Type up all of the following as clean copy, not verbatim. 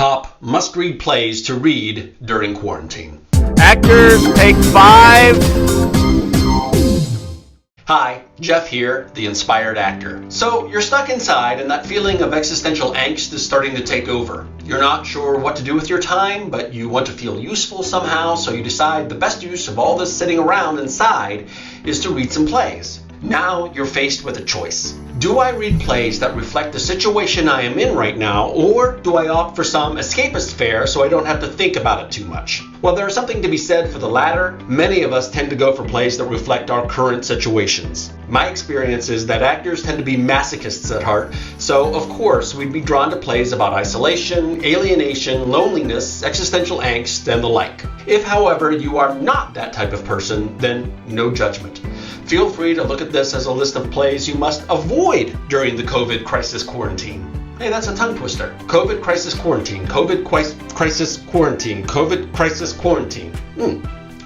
top must-read plays to read during quarantine. Actors, take 5. Hi, Jeff here, the inspired actor. So you're stuck inside and that feeling of existential angst is starting to take over. You're not sure what to do with your time, but you want to feel useful somehow, so you decide the best use of all this sitting around inside is to read some plays. Now you're faced with a choice. Do I read plays that reflect the situation I am in right now, or do I opt for some escapist fare so I don't have to think about it too much? Well, there's something to be said for the latter. Many of us tend to go for plays that reflect our current situations. My experience is that actors tend to be masochists at heart, so of course we'd be drawn to plays about isolation, alienation, loneliness, existential angst, and the like. If, however, you are not that type of person, then no judgment. Feel free to look at this as a list of plays you must avoid during the COVID crisis quarantine. Hey, that's a tongue twister. COVID crisis quarantine, COVID crisis quarantine, COVID crisis quarantine.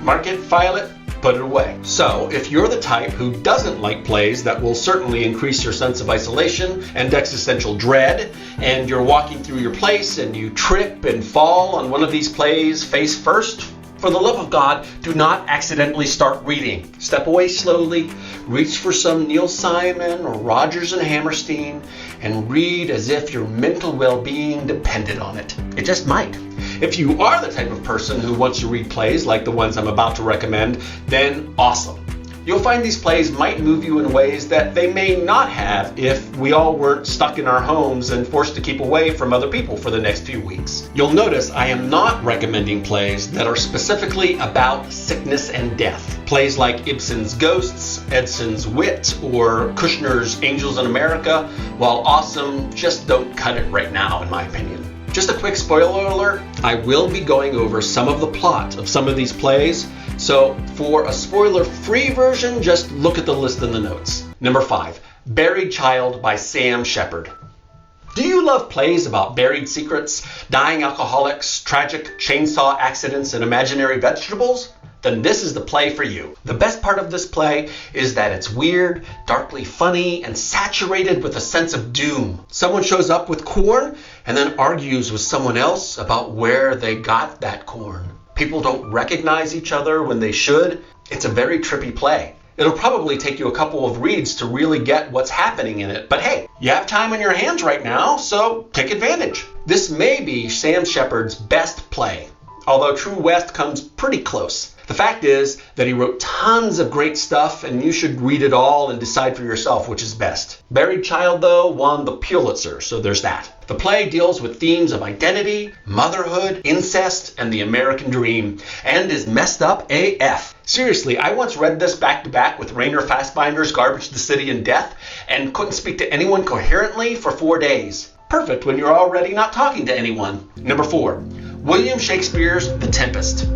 Mark it, file it, put it away. So, if you're the type who doesn't like plays that will certainly increase your sense of isolation and existential dread, and you're walking through your place and you trip and fall on one of these plays face first, for the love of God, do not accidentally start reading. Step away slowly, reach for some Neil Simon or Rodgers and Hammerstein, and read as if your mental well-being depended on it. It just might. If you are the type of person who wants to read plays like the ones I'm about to recommend, then awesome. You'll find these plays might move you in ways that they may not have if we all weren't stuck in our homes and forced to keep away from other people for the next few weeks. You'll notice I am not recommending plays that are specifically about sickness and death. Plays like Ibsen's Ghosts, Edson's Wit, or Kushner's Angels in America, while awesome, just don't cut it right now in my opinion. Just a quick spoiler alert, I will be going over some of the plot of some of these plays, so for a spoiler-free version, just look at the list in the notes. Number 5, Buried Child by Sam Shepard. Do you love plays about buried secrets, dying alcoholics, tragic chainsaw accidents, and imaginary vegetables? Then this is the play for you. The best part of this play is that it's weird, darkly funny, and saturated with a sense of doom. Someone shows up with corn and then argues with someone else about where they got that corn. People don't recognize each other when they should. It's a very trippy play. It'll probably take you a couple of reads to really get what's happening in it. But hey, you have time on your hands right now, so take advantage. This may be Sam Shepard's best play, although True West comes pretty close. The fact is that he wrote tons of great stuff, and you should read it all and decide for yourself which is best. Buried Child, though, won the Pulitzer, so there's that. The play deals with themes of identity, motherhood, incest, and the American dream, and is messed up AF. Seriously, I once read this back-to-back with Rainer Fassbinder's Garbage, the City, and Death, and couldn't speak to anyone coherently for 4 days. Perfect when you're already not talking to anyone. Number 4, William Shakespeare's The Tempest.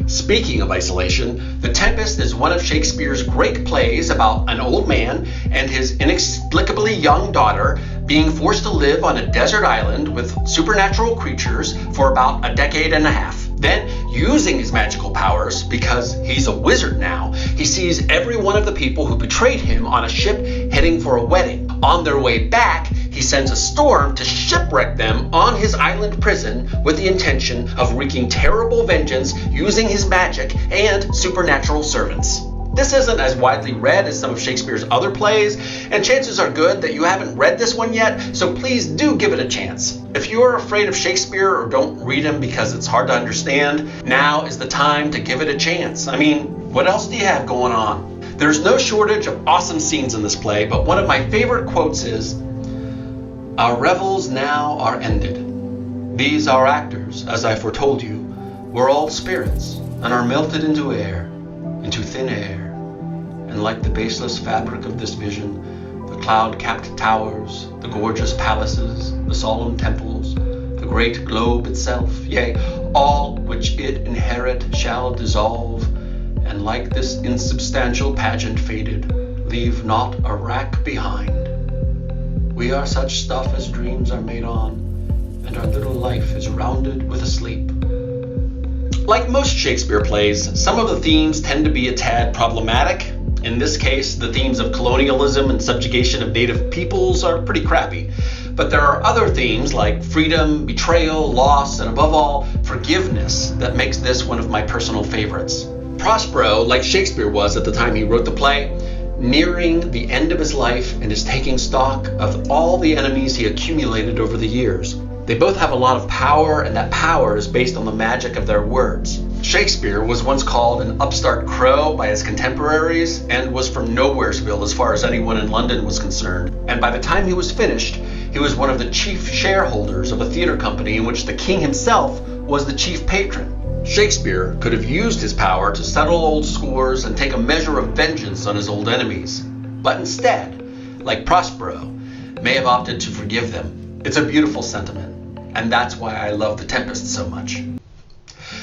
Speaking of isolation, The Tempest is one of Shakespeare's great plays about an old man and his inexplicably young daughter being forced to live on a desert island with supernatural creatures for about a decade and a half. Then, using his magical powers, because he's a wizard now, he sees every one of the people who betrayed him on a ship heading for a wedding. On their way back, he sends a storm to shipwreck them on his island prison with the intention of wreaking terrible vengeance using his magic and supernatural servants. This isn't as widely read as some of Shakespeare's other plays, and chances are good that you haven't read this one yet, so please do give it a chance. If you're afraid of Shakespeare or don't read him because it's hard to understand, now is the time to give it a chance. I mean, what else do you have going on? There's no shortage of awesome scenes in this play, but one of my favorite quotes is, "Our revels now are ended. These our actors, as I foretold you, were all spirits, and are melted into air, into thin air. And like the baseless fabric of this vision, the cloud-capped towers, the gorgeous palaces, the solemn temples, the great globe itself, yea, all which it inherit shall dissolve, and like this insubstantial pageant faded, leave not a rack behind. We are such stuff as dreams are made on, and our little life is rounded with a sleep." Like most Shakespeare plays, some of the themes tend to be a tad problematic. In this case, the themes of colonialism and subjugation of native peoples are pretty crappy. But there are other themes like freedom, betrayal, loss, and above all, forgiveness that makes this one of my personal favorites. Prospero, like Shakespeare was at the time he wrote the play, nearing the end of his life and is taking stock of all the enemies he accumulated over the years. They both have a lot of power, and that power is based on the magic of their words. Shakespeare was once called an upstart crow by his contemporaries and was from Nowheresville as far as anyone in London was concerned. And by the time he was finished, he was one of the chief shareholders of a theater company in which the king himself was the chief patron. Shakespeare could have used his power to settle old scores and take a measure of vengeance on his old enemies, but instead, like Prospero, may have opted to forgive them. It's a beautiful sentiment, and that's why I love The Tempest so much.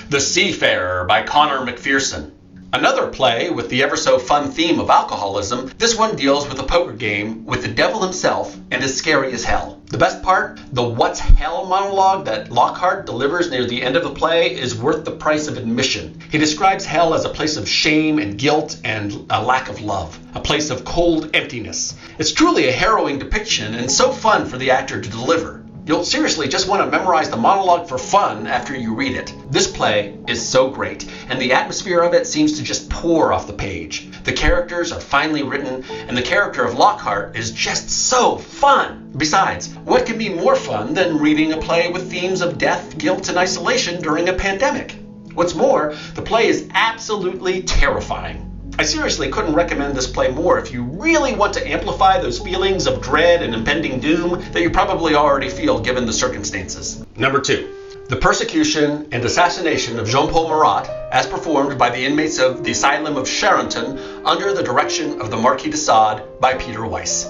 The Seafarer by Conor McPherson. Another play with the ever-so-fun theme of alcoholism, this one deals with a poker game with the devil himself and is scary as hell. The best part, the what's hell monologue that Lockhart delivers near the end of the play is worth the price of admission. He describes hell as a place of shame and guilt and a lack of love, a place of cold emptiness. It's truly a harrowing depiction and so fun for the actor to deliver. You'll seriously just want to memorize the monologue for fun after you read it. This play is so great, and the atmosphere of it seems to just pour off the page. The characters are finely written, and the character of Lockhart is just so fun. Besides, what can be more fun than reading a play with themes of death, guilt, and isolation during a pandemic? What's more, the play is absolutely terrifying. I seriously couldn't recommend this play more if you really want to amplify those feelings of dread and impending doom that you probably already feel given the circumstances. Number 2. The Persecution and Assassination of JeanPaul Marat, as performed by the inmates of the Asylum of Charenton under the direction of the Marquis de Sade by Peter Weiss.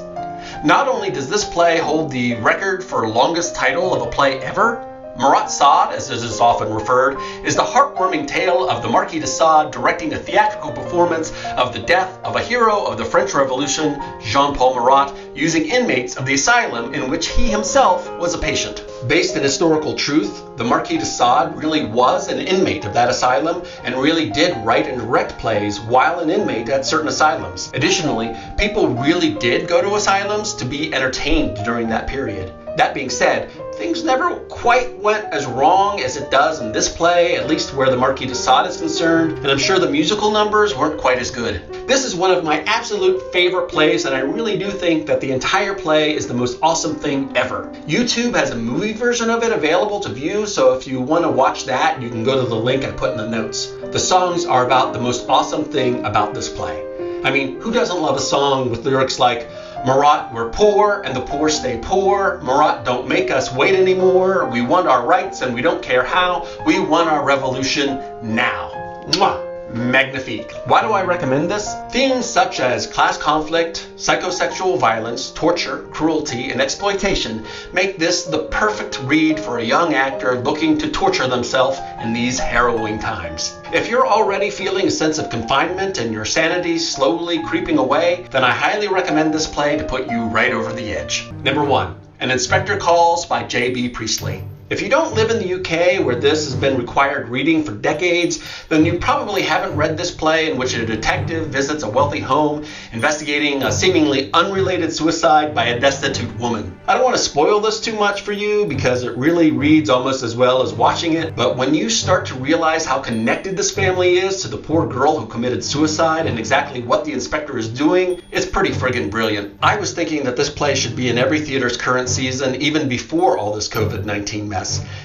Not only does this play hold the record for longest title of a play ever, Marat Sade, as it is often referred, is the heartwarming tale of the Marquis de Sade directing a theatrical performance of the death of a hero of the French Revolution, JeanPaul Marat, using inmates of the asylum in which he himself was a patient. Based in historical truth, the Marquis de Sade really was an inmate of that asylum and really did write and direct plays while an inmate at certain asylums. Additionally, people really did go to asylums to be entertained during that period. That being said, things never quite went as wrong as it does in this play, at least where the Marquis de Sade is concerned, and I'm sure the musical numbers weren't quite as good. This is one of my absolute favorite plays, and I really do think that the entire play is the most awesome thing ever. YouTube has a movie version of it available to view, so if you want to watch that, you can go to the link I put in the notes. The songs are about the most awesome thing about this play. I mean, who doesn't love a song with lyrics like, Marat, we're poor, and the poor stay poor. Marat, don't make us wait anymore. We want our rights, and we don't care how. We want our revolution now. Mwah! Magnifique. Why do I recommend this? Themes such as class conflict, psychosexual violence, torture, cruelty, and exploitation make this the perfect read for a young actor looking to torture themselves in these harrowing times. If you're already feeling a sense of confinement and your sanity slowly creeping away, then I highly recommend this play to put you right over the edge. Number 1. An Inspector Calls by J.B. Priestley. If you don't live in the UK, where this has been required reading for decades, then you probably haven't read this play in which a detective visits a wealthy home investigating a seemingly unrelated suicide by a destitute woman. I don't want to spoil this too much for you because it really reads almost as well as watching it, but when you start to realize how connected this family is to the poor girl who committed suicide and exactly what the inspector is doing, it's pretty friggin' brilliant. I was thinking that this play should be in every theater's current season even before all this COVID-19 mess.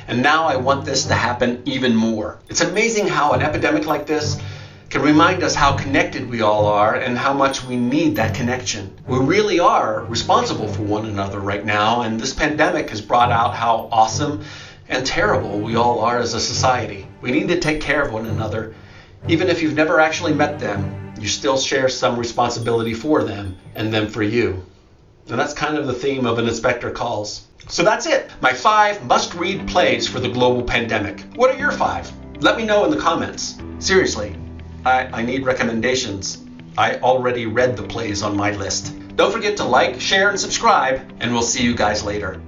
And now I want this to happen even more. It's amazing how an epidemic like this can remind us how connected we all are and how much we need that connection. We really are responsible for one another right now, and this pandemic has brought out how awesome and terrible we all are as a society. We need to take care of one another. Even if you've never actually met them, you still share some responsibility for them and them for you. And that's kind of the theme of An Inspector Calls. So that's it, my 5 must-read plays for the global pandemic. What are your 5? Let me know in the comments. Seriously, I need recommendations. I already read the plays on my list. Don't forget to like, share, and subscribe, and we'll see you guys later.